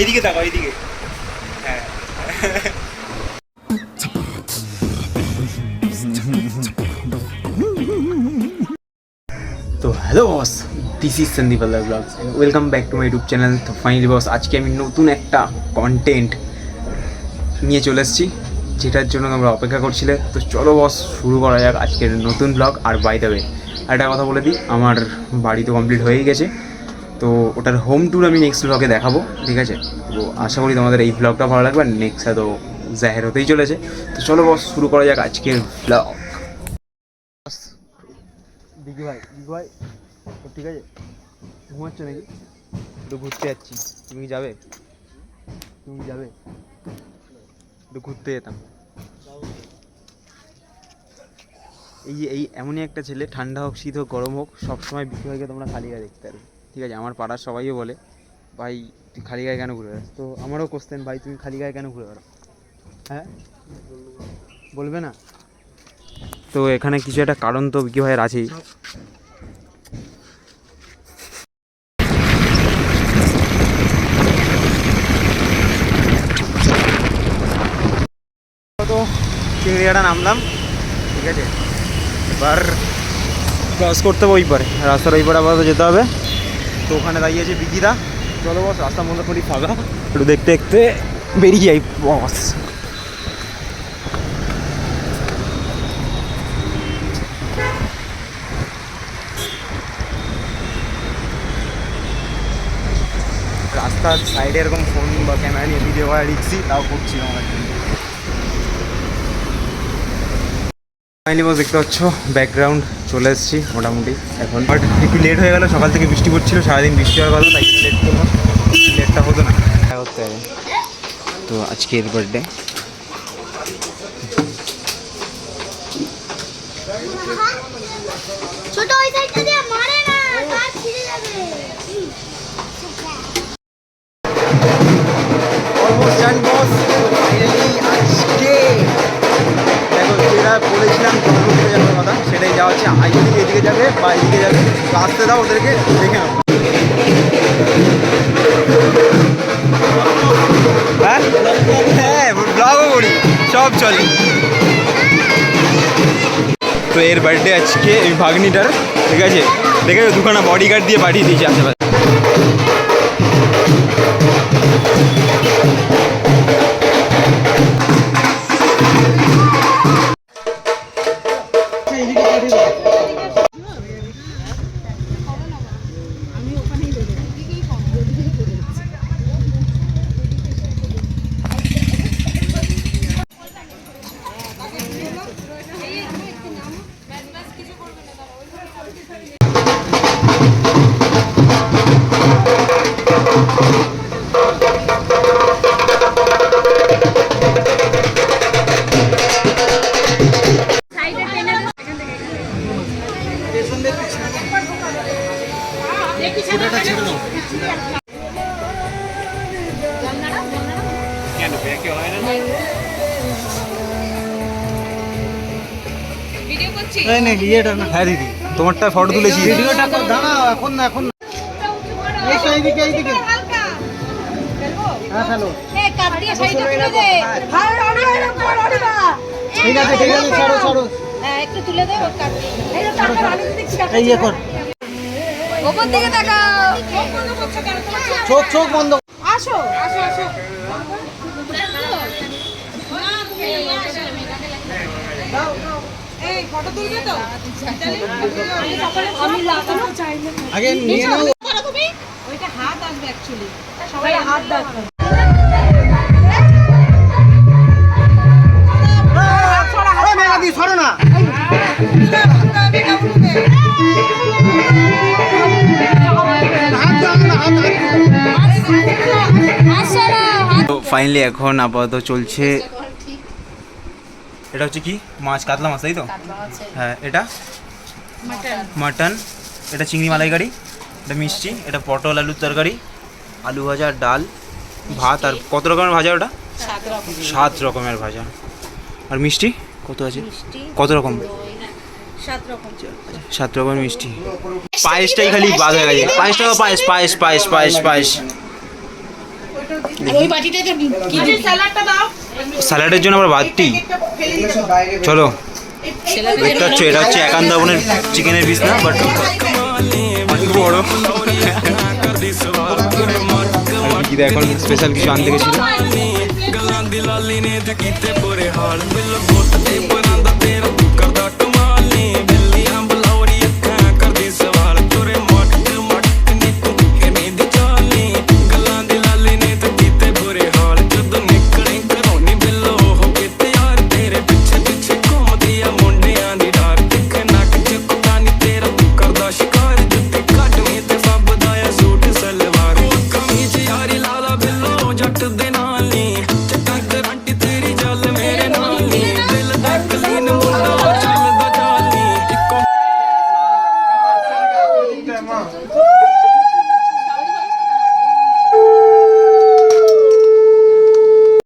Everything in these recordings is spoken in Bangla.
এইদিকে তাকাও, এইদিকে। হ্যাঁ তো hello boss, this is Sandeep আল্লাহ blogs, welcome back to my YouTube channel. তো ফাইনালি বস, আজকে আমি নতুন একটা কন্টেন্ট নিয়ে চলে এসেছি, যেটার জন্য তোমরা অপেক্ষা করছিলে। তো চলো বস, শুরু করা যাক আজকের নতুন ব্লগ। আর বাই দ্য ওয়ে, একটা কথা বলে দিই, আমার বাড়ি তো কমপ্লিট হয়েই গেছে, তো ওটার হোম ট্যুর আমি নেক্সট ব্লগে দেখাবো, ঠিক আছে? তো আশা করি তোমাদের এই ব্লগটা ভালো লাগবে। আর নেক্সট তো জাহের হতেই চলেছে। তো চলো বস, শুরু করা যাক আজকের ব্লগ। দিদি ভাই, ঠিক আছে? ঘুমাচ্ছ নাকি? একটু ঘুরতে যাচ্ছি, তুমি যাবে? একটু ঘুরতে যেতাম। এই এমনই একটা ছেলে, ঠান্ডা হোক, শীত হোক, গরম হোক, সবসময় বিক্রি ভাইকে তোমরা খালি গায়ে দেখতে পারবে, ঠিক আছে? আমার পাড়ার সবাইও বলে, ভাই তুই খালি গায়ে কেন ঘুরে বেড়াস? তো আমারও কোশ্চেন, ভাই তুমি খালি গায়ে কেন ঘুরে বেড়াও? হ্যাঁ, বলবে না? তো এখানে কিছু একটা কারণ তো বিক্রি ভাইয়ের আছেই। তো চিংড়িয়াটা নামলাম, ঠিক আছে? এবার ক্রস করতে হবে ওই পারে, রাস্তার ওই পারে আপাতত যেতে হবে। তো ওখানে দাঁড়িয়েছে বিকিদা। চলো বস, রাস্তার মধ্যে খুবই ফাঁকা, একটু দেখতে দেখতে বেরিয়ে যাই বস। রাস্তার সাইডে এরকম ফোন বা ক্যামেরা নিয়ে ভিডিও করা রিক্সি, তাও করছি আমার জন্য। ফাইনালি বস, দেখতে পাচ্ছ ব্যাকগ্রাউন্ড চলে এসেছি মোটামুটি এখন। বাট একটু লেট হয়ে গেল, সকাল থেকে বৃষ্টি পড়ছিল, সারাদিন বৃষ্টি হওয়ার কথা, তাই লেট করবো, লেটটা হতো না, করতে হবে। তো আজকের বার্থডে, ছোট ওই সাইডটা দিয়ে মারে না, গাছ ছিঁড়ে যাবে। অলমোস্ট ডান বস। ফাইনালি আজকে দেখো, যেটা বলেছিলাম জন্মদিনে যাওয়ার কথা, সেটাই যাওয়া হচ্ছে। আই যদি এদিকে যাবে বা এদিকে যাবে, তো আসতে দাও, ওদেরকে দেখে নাও। হ্যাঁ, ব্লগও করি, সব চলে। তো এর বার্থডে আজকে, এই ভাগ্নিটার, ঠিক আছে? দেখে দুখানা বডিগার্ড দিয়ে পাঠিয়ে দিয়েছে আশেপাশে। হ্যাঁ দিদি, তোমারটা ফটো তুলেছি। ভিডিওটা দাঁড়াও, এখন না, এখন না। এইদিকে হ্যাঁ, হ্যালো। ঠিক আছে, ছাড়ো। একটু তুলে দে, এই কর, ওপর দিকে তাকাও। চোখ বন্ধ। আসো। এই ফটো তুলবে তো? আমি লাগানো চাই না। আগে নিয়ে নাও। তুমি ওইটা হাত আসবে অ্যাকচুয়ালি, সবাই হাত দাও। সরো না। তো ফাইনালি এখন আপাতত চলছে, এটা হচ্ছে কি মাছ, কাতলা মাছ, তাই তো? হ্যাঁ, এটা মাটন, এটা চিংড়ি মালাইকারি, এটা মিষ্টি, এটা পটল আলুর তরকারি, আলু ভাজা, ডাল, ভাত, আর কত রকমের ভাজা? ওটা 7 রকমের ভাজা। আর মিষ্টি কত আছে? কত রকম? 7 রকমের মিষ্টি। পায়েসটাই খালি বাদ হয়ে গেছে। পায়েসটা, পায়েস। ওই বাটিটাতে কি স্যালাডটা দাও। স্যালাডের জন্য আবার বাড়তি। চলো দেখতে পাচ্ছ এটা হচ্ছে একান্ত বোনের চিকেনের পিস না, বাট অনেক বড়। দিদা এখন স্পেশাল কিছু আনতে গেছিল।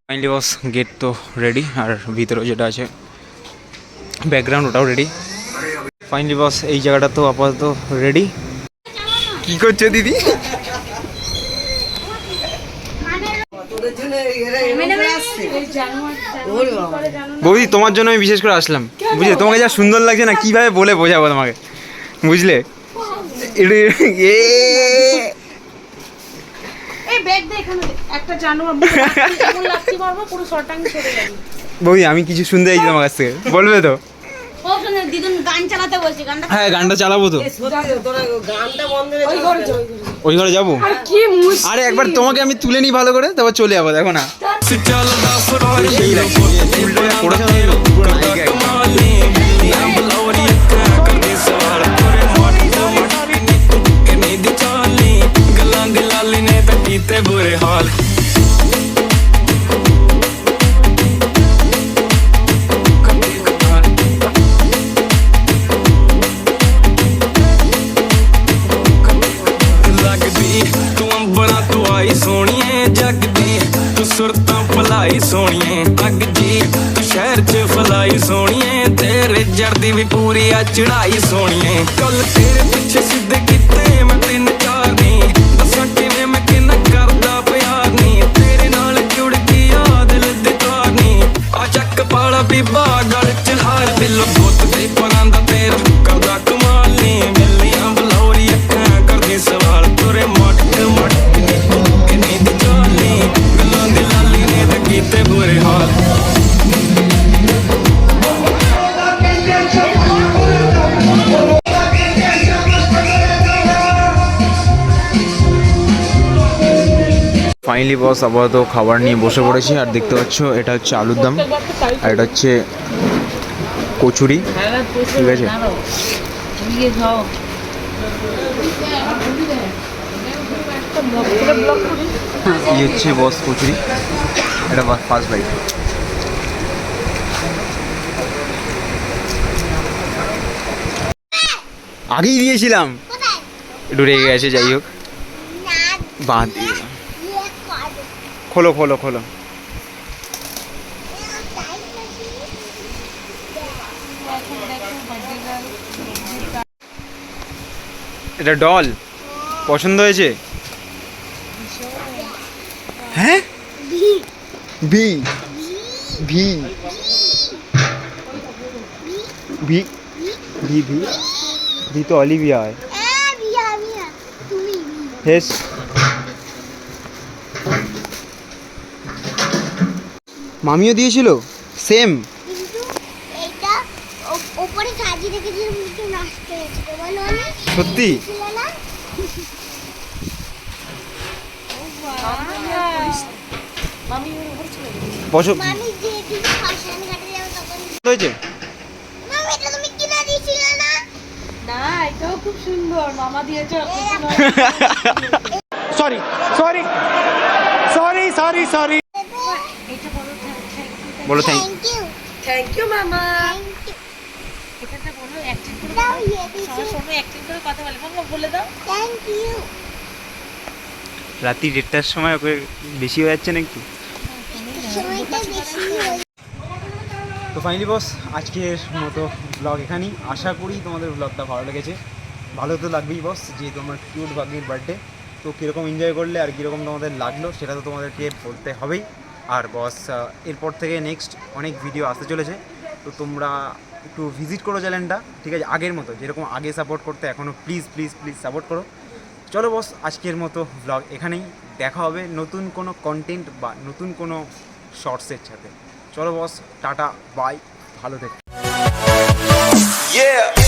ফাইনালি বস গেট তো রেডি, আর ভিতরেও যেটা আছে ব্যাকগ্রাউন্ড ওটাও রেডি। ফাইনালি বস এই জায়গাটা তো আপাতত রেডি। কি করছো দিদি? বৌদি তোমার জন্য আমি বিশেষ করে আসলাম, বুঝলে? তোমাকে যা সুন্দর লাগছে না, কিভাবে বলে বোঝাবো তোমাকে, বুঝলে? বৌদি আমি কিছু শুনতে চাইছি তোমার কাছ থেকে, বলবে তো? হ্যাঁ গানটা চালাবো তো। ওই ঘরে যাবো? আরে একবার তোমাকে আমি তুলে নিই ভালো করে, তারপর চলে যাবো, দেখো না। बुरे हाल लगदी तू अंबरा तू आई सोनिए जगदी तू सुरतां भलाई सोनिए अग जी तू शहर च फलाई सोनिए तेरे जड़दी भी पूरी आ चढ़ाई सोनिए कल तेरे पिछे सिद्धे किते मैं तीन चार नी दसां किवें मैं किन्ना करदा प्यार नी तेरे नाल जुड़ के याद दिल तार नी आ चक पाला बीबा गल च हार दिल बहुत ते परांदा तेरा करदा कमाल नी मिलियां बलौरी अखां करदी सवाल तोरे मटक मटक के नींद चाली गल्लां दी लाली ने ते कीते बुरे हाल ফাইনালি বস আপাতত খাবার নিয়ে বসে পড়েছি, আর দেখতে পাচ্ছ এটা হচ্ছে আলুর দম, আর এটা হচ্ছে কচুরি, ঠিক আছে? এই হচ্ছে বস কচুরি, এটা ফার্স্ট বাইট। আগেই দিয়েছিলাম, একটু রেগে গেছে, যাই হোক বাদ দিয়ে দিলাম। খোলো খোলো খোলো। এটা ডল পছন্দ হয়েছে? হ্যাঁ V V V V V V তো অলিভিয়া হয়। হেস মামিও দিয়েছিল সেম। সত্যি? পছন্দ হয়েছে? না এটাও খুব সুন্দর, মামা দিয়েছে। Sorry sorry sorry sorry sorry বলো থ্যাংক থ্যাংক ইউ মামা। এটাতে বলো অ্যাকটিং করে দাও, সবাই শোনো অ্যাকটিং করে কথা বলে, মামা বলে দাও থ্যাংক ইউ। রাত্রি 1টার সময় ওকে বেশি হয়ে যাচ্ছে নাকি? তো ফাইনালি বস আজকের মতো ব্লগ এখানেই। আশা করি তোমাদের ব্লগটা ভালো লেগেছে। ভালো তো লাগবেই বস, যেহেতু আমার কিউট বাগির বার্থডে। তো কীরকম এনজয় করলে আর কীরকম তোমাদের লাগলো সেটা তো তোমাদেরকে বলতে হবেই। আর বস এরপর থেকে নেক্সট অনেক ভিডিও আসতে চলেছে, তো তোমরা একটু ভিজিট করো চ্যানেলটা, ঠিক আছে? আগের মতো যেরকম আগে সাপোর্ট করতে এখনও প্লিজ প্লিজ প্লিজ সাপোর্ট করো। চলো বস, আজকের মতো ব্লগ এখানেই, দেখা হবে নতুন কোনো কন্টেন্ট বা নতুন কোনো শর্টসের সাথে। চলো বস, টাটা, বাই, ভালো থেকো। Yeah.